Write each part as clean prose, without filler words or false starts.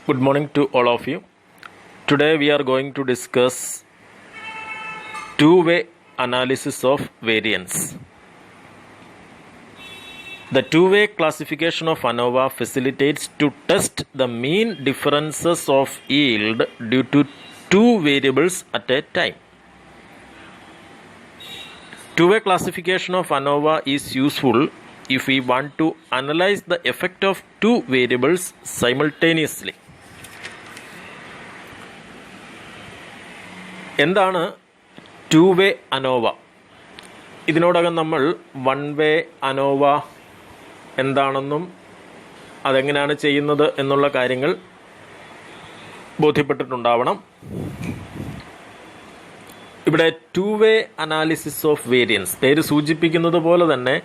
Good morning to all of you. Today we are going to discuss two-way analysis of variance. The two-way classification of ANOVA facilitates to test the mean differences of yield due to two variables at a time. Two-way classification of ANOVA is useful if we want to analyze the effect of two variables simultaneously. എന്താണ് to way ANOVA? ഇതിനോടകം നമ്മൾ one way ANOVA എന്താണെന്നും അതെങ്ങനെയാണ് ചെയ്യുന്നത് എന്നുള്ള കാര്യങ്ങൾ ബോധ്യപ്പെട്ടിട്ടുണ്ടാവണം. ഇവിടെ two way analysis of variance പേര് സൂചിപ്പിക്കുന്നത് പോലെ തന്നെ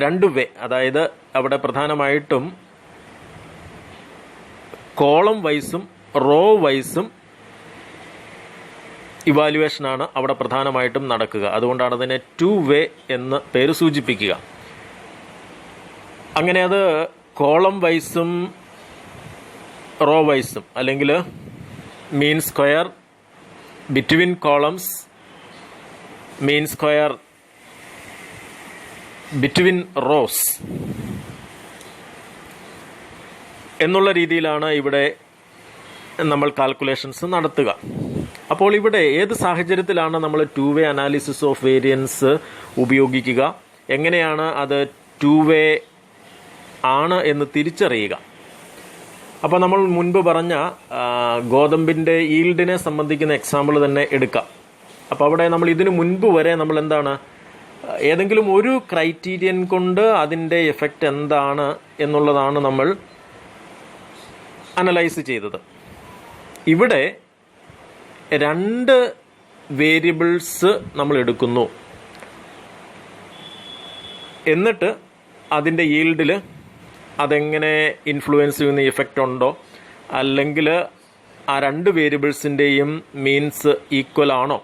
രണ്ട് വേ, അതായത് അവിടെ പ്രധാനമായിട്ടും കോളം വൈസും റോ വൈസും ഇവാലുവേഷനാണ് അവിടെ പ്രധാനമായിട്ടും നടക്കുക. അതുകൊണ്ടാണ് അതിനെ ടു വേ എന്ന് പേര് സൂചിപ്പിക്കുക. അങ്ങനെ അത് കോളം വൈസും റോ വൈസും അല്ലെങ്കിൽ മീൻ സ്ക്വയർ ബിറ്റ്വീൻ കോളംസ്, മീൻ സ്ക്വയർ ബിറ്റ്വീൻ റോസ് എന്നുള്ള രീതിയിലാണ് ഇവിടെ നമ്മൾ കാൽക്കുലേഷൻസ് നടത്തുക. അപ്പോൾ ഇവിടെ ഏത് സാഹചര്യത്തിലാണ് നമ്മൾ two way analysis of variance ഉപയോഗിക്കുക, എങ്ങനെയാണ് അത് ടു വേ ആണ് എന്ന് തിരിച്ചറിയുക? അപ്പോൾ നമ്മൾ മുൻപ് പറഞ്ഞ ഗോതമ്പിൻ്റെ ഈൽഡിനെ സംബന്ധിക്കുന്ന എക്സാമ്പിൾ തന്നെ എടുക്കാം. അപ്പോൾ അവിടെ നമ്മൾ ഇതിനു മുൻപ് വരെ നമ്മൾ എന്താണ് ഏതെങ്കിലും ഒരു ക്രൈറ്റീരിയൻ കൊണ്ട് അതിൻ്റെ എഫക്റ്റ് എന്താണ് എന്നുള്ളതാണ് നമ്മൾ അനലൈസ് ചെയ്തത്. ഇവിടെ രണ്ട് വേരിയബിൾസ് നമ്മൾ എടുക്കുന്നു, എന്നിട്ട് അതിൻ്റെ ഈൽഡിൽ അതെങ്ങനെ ഇൻഫ്ലുവൻസ് ചെയ്യുന്ന ഇഫക്റ്റ് ഉണ്ടോ, അല്ലെങ്കിൽ ആ രണ്ട് വേരിയബിൾസിൻ്റെയും മീൻസ് ഈക്വൽ ആണോ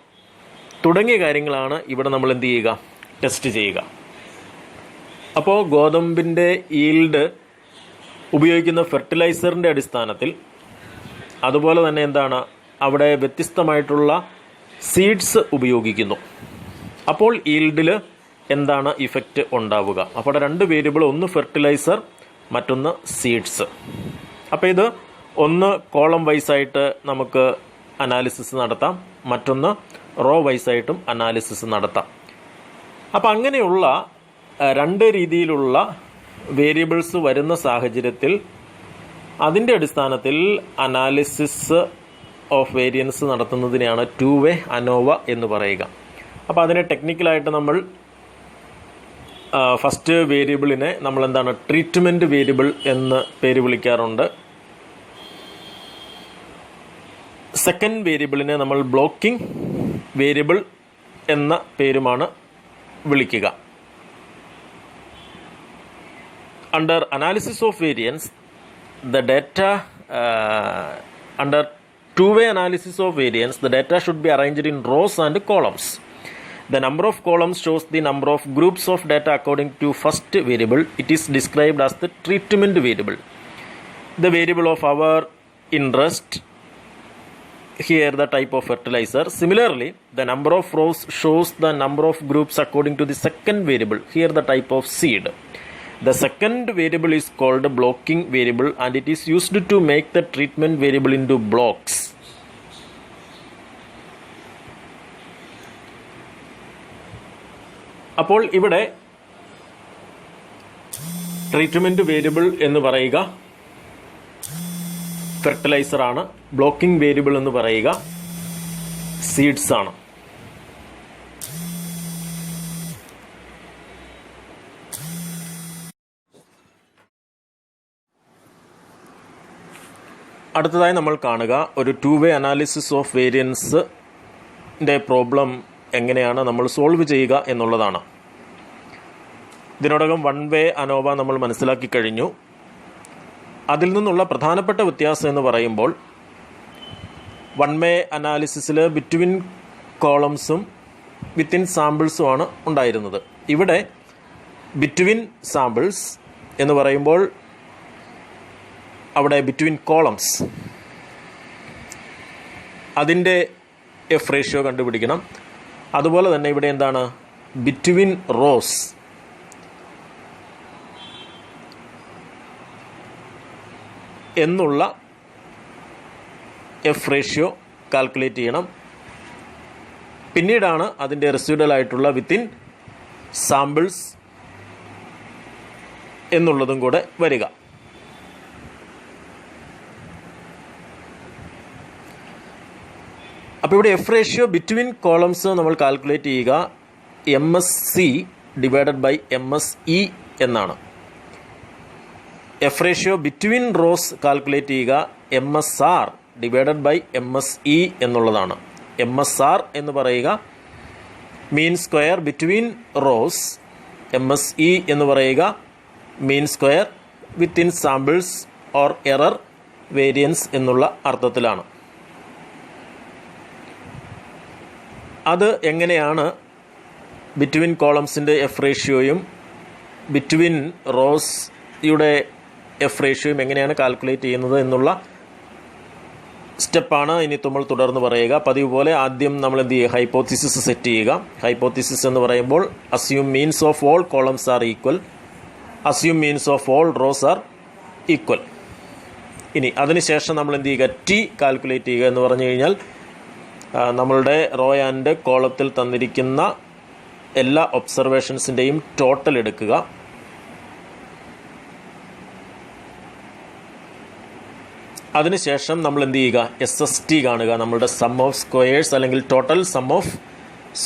തുടങ്ങിയ കാര്യങ്ങളാണ് ഇവിടെ നമ്മൾ എന്ത് ചെയ്യുക, ടെസ്റ്റ് ചെയ്യുക. അപ്പോൾ ഗോതമ്പിൻ്റെ ഈൽഡ് ഉപയോഗിക്കുന്ന ഫെർട്ടിലൈസറിൻ്റെ അടിസ്ഥാനത്തിൽ, അതുപോലെ തന്നെ എന്താണ് അവിടെ വ്യത്യസ്തമായിട്ടുള്ള സീഡ്സ് ഉപയോഗിക്കുന്നു. അപ്പോൾ ഈൽഡിൽ എന്താണ് ഇഫക്റ്റ് ഉണ്ടാവുക? അപ്പോൾ രണ്ട് വേരിയബിൾ, ഒന്ന് ഫെർട്ടിലൈസർ, മറ്റൊന്ന് സീഡ്സ്. അപ്പോൾ ഇത് ഒന്ന് കോളം വൈസായിട്ട് നമുക്ക് അനാലിസിസ് നടത്താം, മറ്റൊന്ന് റോ വൈസായിട്ടും അനാലിസിസ് നടത്താം. അപ്പം അങ്ങനെയുള്ള രണ്ട് രീതിയിലുള്ള വേരിയബിൾസ് വരുന്ന സാഹചര്യത്തിൽ അതിൻ്റെ അടിസ്ഥാനത്തിൽ അനാലിസിസ് ഓഫ് വേരിയൻസ് നടത്തുന്നതിനെയാണ് ടു വേ അനോവ എന്ന് പറയുക. അപ്പോൾ അതിനെ ടെക്നിക്കലായിട്ട് നമ്മൾ ഫസ്റ്റ് വേരിയബിളിനെ നമ്മൾ എന്താണ് ട്രീറ്റ്മെൻറ്റ് വേരിയബിൾ എന്ന് പേര് വിളിക്കാറുണ്ട്. സെക്കൻഡ് വേരിയബിളിനെ നമ്മൾ ബ്ലോക്കിംഗ് വേരിയബിൾ എന്ന പേരുമാണ് വിളിക്കുക. Under analysis of variance the data under two-way analysis of variance, the data should be arranged in rows and columns. The number of columns shows the number of groups of data according to first variable. It is described as the treatment variable, the variable of our interest, here the type of fertilizer. Similarly, the number of rows shows the number of groups according to the second variable, here the type of seed. The second variable is called blocking variable and it is used to make the treatment variable into blocks. അപ്പോൾ ഇവിടെ treatment variable എന്ന് പറയുക fertiliser ആണ്, blocking variable എന്ന് പറയുക seeds ആണ്. അടുത്തതായി നമ്മൾ കാണുക ഒരു ടു വേ അനാലിസിസ് ഓഫ് വേരിയൻസിൻ്റെ പ്രോബ്ലം എങ്ങനെയാണ് നമ്മൾ സോൾവ് ചെയ്യുക എന്നുള്ളതാണ്. ഇതിനോടകം വൺ വേ അനോവ നമ്മൾ മനസ്സിലാക്കി കഴിഞ്ഞു. അതിൽ നിന്നുള്ള പ്രധാനപ്പെട്ട വ്യത്യാസം എന്ന് പറയുമ്പോൾ വൺ വേ അനാലിസിസിൽ ബിറ്റ്വീൻ കോളംസും വിത്തിൻ സാമ്പിൾസുമാണ് ഉണ്ടായിരുന്നത്. ഇവിടെ ബിറ്റ്വീൻ സാമ്പിൾസ് എന്ന് പറയുമ്പോൾ അവിടെ ബിറ്റ്വീൻ കോളംസ് അതിൻ്റെ എഫ് റേഷ്യോ കണ്ടുപിടിക്കണം. അതുപോലെ തന്നെ ഇവിടെ എന്താണ് ബിറ്റ്വീൻ റോസ് എന്നുള്ള എഫ് റേഷ്യോ കാൽക്കുലേറ്റ് ചെയ്യണം. പിന്നീടാണ് അതിൻ്റെ റെസിഡ്യൂവൽ ആയിട്ടുള്ള വിത്തിൻ സാമ്പിൾസ് എന്നുള്ളതും കൂടെ വരിക. അപ്പോൾ ഇവിടെ എഫ് റേഷ്യോ ബിറ്റ്വീൻ കോളംസ് നമ്മൾ കാൽക്കുലേറ്റ് ചെയ്യുക MSC ഡിവൈഡഡ് ബൈ MSE എന്നാണ്. F ratio between rows calculate ചെയ്യുക MSR ഡിവൈഡഡ് ബൈ MSE എന്നുള്ളതാണ്. MSR എന്ന് പറയുക mean square between rows, MSE എന്ന് പറയുക mean square within samples or error variance എന്നുള്ള അർത്ഥത്തിലാണ്. അത് എങ്ങനെയാണ് ബിറ്റ്വീൻ കോളംസിൻ്റെ എഫ് റേഷ്യോയും ബിറ്റ്വീൻ റോസ്യുടെ എഫ് റേഷ്യോയും എങ്ങനെയാണ് കാൽക്കുലേറ്റ് ചെയ്യുന്നത് എന്നുള്ള സ്റ്റെപ്പാണ് ഇനി നമ്മൾ തുടർന്ന് പറയുക. പതിവ് പോലെ ആദ്യം നമ്മൾ എന്ത് ചെയ്യുക, ഹൈപ്പോത്തിസിസ് സെറ്റ് ചെയ്യുക. ഹൈപ്പോത്തിസിസ് എന്ന് പറയുമ്പോൾ assume means of all columns are equal, assume means of all rows are equal. ഇനി അതിനുശേഷം നമ്മൾ എന്ത് ചെയ്യുക, ടി കാൽക്കുലേറ്റ് ചെയ്യുക എന്ന് പറഞ്ഞു കഴിഞ്ഞാൽ നമ്മളുടെ റോ ആൻഡ് കോളത്തിൽ തന്നിരിക്കുന്ന എല്ലാ ഒബ്സർവേഷൻസിൻ്റെയും ടോട്ടൽ എടുക്കുക. അതിനുശേഷം നമ്മൾ എന്ത് ചെയ്യുക, SST കാണുക, നമ്മളുടെ സം ഓഫ് സ്ക്വയേഴ്സ് അല്ലെങ്കിൽ ടോട്ടൽ സം ഓഫ്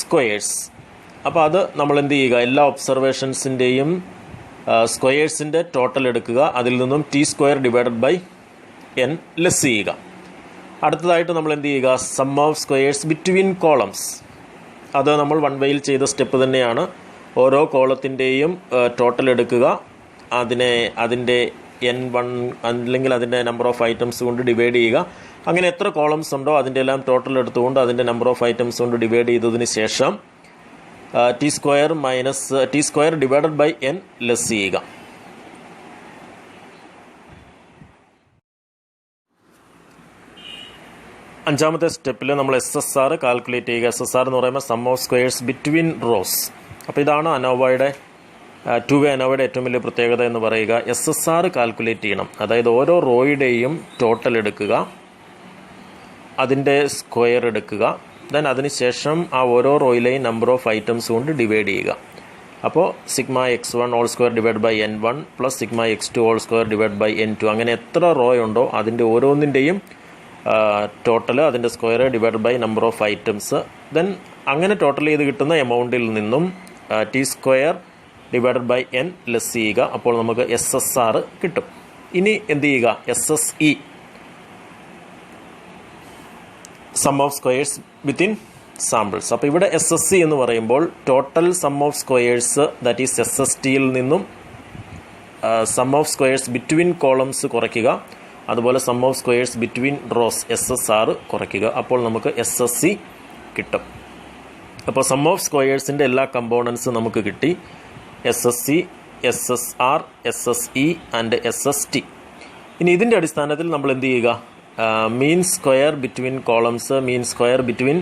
സ്ക്വയേഴ്സ്. അപ്പോൾ അത് നമ്മൾ എന്ത് ചെയ്യുക, എല്ലാ ഒബ്സർവേഷൻസിൻ്റെയും സ്ക്വയേഴ്സിൻ്റെ ടോട്ടൽ എടുക്കുക. അതിൽ നിന്നും T² divided by N less ചെയ്യുക. അടുത്തതായിട്ട് നമ്മൾ എന്ത് ചെയ്യുക, sum of squares between columns. അത് നമ്മൾ 1 വൈയിൽ ചെയ്ത സ്റ്റെപ്പ് തന്നെയാണ്. ഓരോ കോളത്തിൻ്റെയും ടോട്ടൽ എടുക്കുക, അതിൻ്റെ N1 അല്ലെങ്കിൽ അതിൻ്റെ നമ്പർ ഓഫ് ഐറ്റംസ് കൊണ്ട് ഡിവൈഡ് ചെയ്യുക. അങ്ങനെ എത്ര കോളംസ് ഉണ്ടോ അതിൻ്റെ എല്ലാം ടോട്ടൽ എടുത്തുകൊണ്ട് അതിൻ്റെ നമ്പർ ഓഫ് ഐറ്റംസ് കൊണ്ട് ഡിവൈഡ് ചെയ്തതിന് ശേഷം T² divided by N less ചെയ്യുക. അഞ്ചാമത്തെ സ്റ്റെപ്പിൽ നമ്മൾ SSR കാൽക്കുലേറ്റ് ചെയ്യുക. SSR എന്ന് പറയുമ്പോൾ sum of squares between rows. അപ്പോൾ ഇതാണ് അനോവയുടെ 2 വേ അനോവയുടെ ഏറ്റവും വലിയ പ്രത്യേകത എന്ന് പറയുക. SSR കാൽക്കുലേറ്റ് ചെയ്യണം. അതായത് ഓരോ റോയുടെയും ടോട്ടൽ എടുക്കുക, അതിൻ്റെ സ്ക്വയർ എടുക്കുക, ദെൻ അതിനുശേഷം ആ ഓരോ റോയിലെയും നമ്പർ ഓഫ് ഐറ്റംസ് കൊണ്ട് ഡിവൈഡ് ചെയ്യുക. അപ്പോൾ σx1 whole square divide by N1 plus σx2 whole square divide by N2. അങ്ങനെ എത്ര റോ ഉണ്ടോ അതിൻ്റെ ഓരോന്നിൻ്റെയും ടോട്ടൽ, അതിൻ്റെ square divide by number of items. Then അങ്ങനെ ടോട്ടൽ ചെയ്ത് കിട്ടുന്ന എമൗണ്ടിൽ നിന്നും T² divided by N less ചെയ്യുക. അപ്പോൾ നമുക്ക് SSR കിട്ടും. ഇനി എന്ത് ചെയ്യുക, SSE sum of squares within samples. അപ്പോൾ ഇവിടെ SSE എന്ന് പറയുമ്പോൾ total sum of squares that is SSTയിൽ നിന്നും sum of squares between columns കുറയ്ക്കുക, അതുപോലെ sum of squares between rows SSR കുറയ്ക്കുക. അപ്പോൾ നമുക്ക് SSE കിട്ടും. അപ്പോൾ സം ഓഫ് സ്ക്വയേഴ്സിൻ്റെ എല്ലാ കമ്പോണൻസ് നമുക്ക് കിട്ടി. SSE, SSR, SSE and SST. ഇനി ഇതിൻ്റെ അടിസ്ഥാനത്തിൽ നമ്മൾ എന്ത് ചെയ്യുക, മീൻ സ്ക്വയർ ബിറ്റ്വീൻ കോളംസ്, മീൻ സ്ക്വയർ ബിറ്റ്വീൻ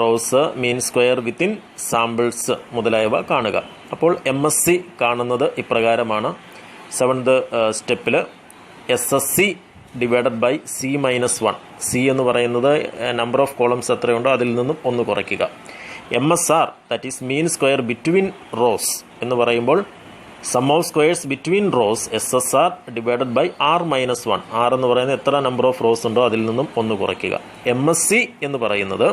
റോസ്, മീൻ സ്ക്വയർ വിത്തിൻ സാമ്പിൾസ് മുതലായവ കാണുക. അപ്പോൾ MSC കാണുന്നത് ഇപ്രകാരമാണ്. 7th സ്റ്റെപ്പിൽ SSC divided by C-1. C എന്ന് പറയുന്നത് നമ്പർ ഓഫ് കോളംസ് എത്രയുണ്ടോ അതിൽ നിന്നും 1 കുറയ്ക്കുക. MSR that is mean square between rows എന്ന് പറയുമ്പോൾ sum of squares between rows SSR divided by R-1. R എന്ന് പറയുന്നത് എത്ര നമ്പർ ഓഫ് റോസ് ഉണ്ടോ അതിൽ നിന്നും 1 കുറയ്ക്കുക. MSC എന്ന് പറയുന്നത്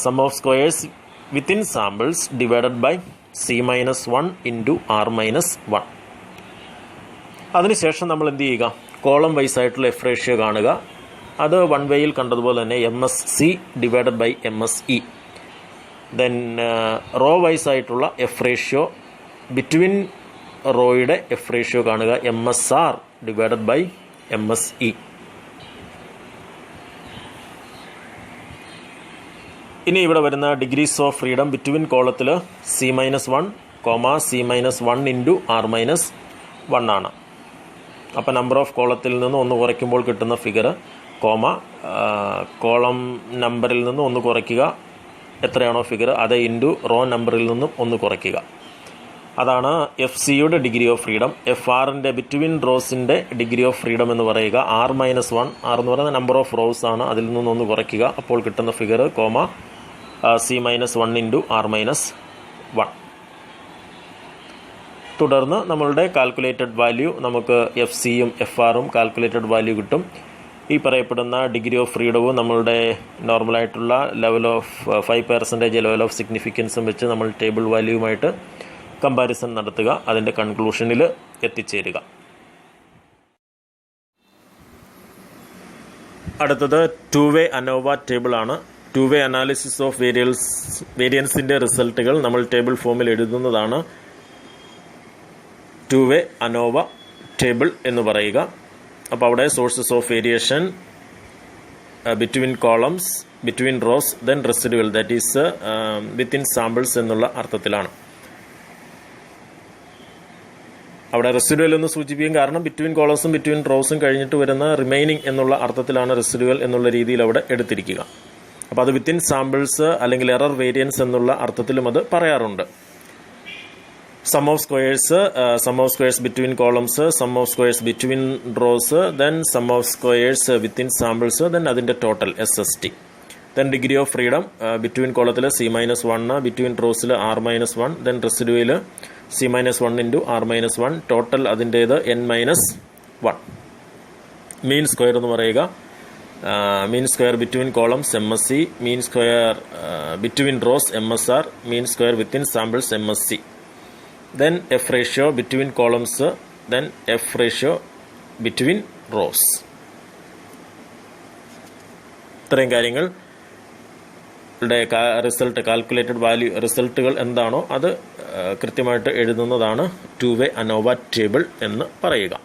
sum of squares within samples divided by C-1 into R-1. അതിനുശേഷം നമ്മൾ എന്ത് ചെയ്യുക, കോളം വൈസ് ആയിട്ടുള്ള എഫ് റേഷ്യോ കാണുക. അത് 1 വൈയിൽ കണ്ടതുപോലെ തന്നെ MSC divided by MSE. Then row wise ആയിട്ടുള്ള എഫ് റേഷ്യോ ബിറ്റ്വീൻ റോയുടെ എഫ് റേഷ്യോ കാണുക, MSR ഡിവൈഡഡ് ബൈ MSE. ഇനി ഇവിടെ വരുന്ന ഡിഗ്രീസ് ഓഫ് ഫ്രീഡം ബിറ്റ്വീൻ കോളത്തിൽ C-1, C-1 ഇൻറ്റു R-1 ആണ്. അപ്പോൾ നമ്പർ ഓഫ് കോളത്തിൽ നിന്ന് 1 കുറയ്ക്കുമ്പോൾ കിട്ടുന്ന ഫിഗർ, കോമ കോളം നമ്പറിൽ നിന്ന് 1 കുറയ്ക്കുക, എത്രയാണോ ഫിഗർ അത് ഇൻറ്റു റോ നമ്പറിൽ നിന്നും 1 കുറയ്ക്കുക. അതാണ് എഫ് സിയുടെ ഡിഗ്രി ഓഫ് ഫ്രീഡം. എഫ് ആറിൻ്റെ ബിറ്റ്വീൻ റോസിൻ്റെ ഡിഗ്രി ഓഫ് ഫ്രീഡം എന്ന് പറയുക R-1. ആർ എന്ന് പറയുന്നത് നമ്പർ ഓഫ് റോസ് ആണ്, അതിൽ നിന്ന് 1 കുറയ്ക്കുക, അപ്പോൾ കിട്ടുന്ന figure, comma C-1 into R-1. തുടർന്ന് നമ്മളുടെ കാൽക്കുലേറ്റഡ് വാല്യൂ നമുക്ക് എഫ് സിയും എഫ് ആറും കാൽക്കുലേറ്റഡ് വാല്യൂ കിട്ടും. ഈ പറയപ്പെടുന്ന ഡിഗ്രി ഓഫ് ഫ്രീഡവും നമ്മളുടെ നോർമലായിട്ടുള്ള ലെവൽ ഓഫ് 5% ലെവൽ ഓഫ് സിഗ്നിഫിക്കൻസും വെച്ച് നമ്മൾ ടേബിൾ വാല്യൂവുമായിട്ട് കമ്പാരിസൺ നടത്തുക, അതിൻ്റെ കൺക്ലൂഷനിൽ എത്തിച്ചേരുക. അടുത്തത് ടു വേ അനോവ ടേബിളാണ്. ടു വേ അനാലിസിസ് ഓഫ് വേരിയൻസിൻ്റെ റിസൾട്ടുകൾ നമ്മൾ ടേബിൾ ഫോമിൽ എഴുതുന്നതാണ് ടു വേ അനോവ ടേബിൾ എന്ന് പറയുക. അപ്പോൾ അവിടെ sources of variation between columns, between rows, then residual, that is within samples എന്നുള്ള അർത്ഥത്തിലാണ്. അവിടെ റെസിഡ്യുവൽ എന്ന് സൂചിപ്പിക്കും, കാരണം ബിറ്റ്വീൻ കോളംസും ബിറ്റ്വീൻ റോസും കഴിഞ്ഞിട്ട് വരുന്ന റിമൈനിങ് എന്നുള്ള അർത്ഥത്തിലാണ് റെസിഡ്യുവൽ എന്നുള്ള രീതിയിൽ അവിടെ എടുത്തിരിക്കുക. അപ്പോൾ അത് വിത്തിൻ സാമ്പിൾസ് അല്ലെങ്കിൽ എറർ വേരിയൻസ് എന്നുള്ള അർത്ഥത്തിലും അത് പറയാറുണ്ട്. Sum of squares between columns, sum of squares between rows, then sum of squares within samples, then അതിൻ്റെ total SST. Then degree of freedom between കോളത്തിൽ C-1, ബിറ്റ്വീൻ റോസിൽ R-1, then residual C-1 into R-1, total അതിൻ്റേത് N-1. Mean square എന്ന് പറയുക, mean square between columns MSC, mean square between rows MSR, mean square within samples MSC. then F ratio between columns, then F ratio between rows. ഇത്രയും കാര്യങ്ങൾ result, calculated value റിസൾട്ടുകൾ എന്താണോ അത് കൃത്യമായിട്ട് എഴുതുന്നതാണ് two way ANOVA table എന്ന് പറയുക.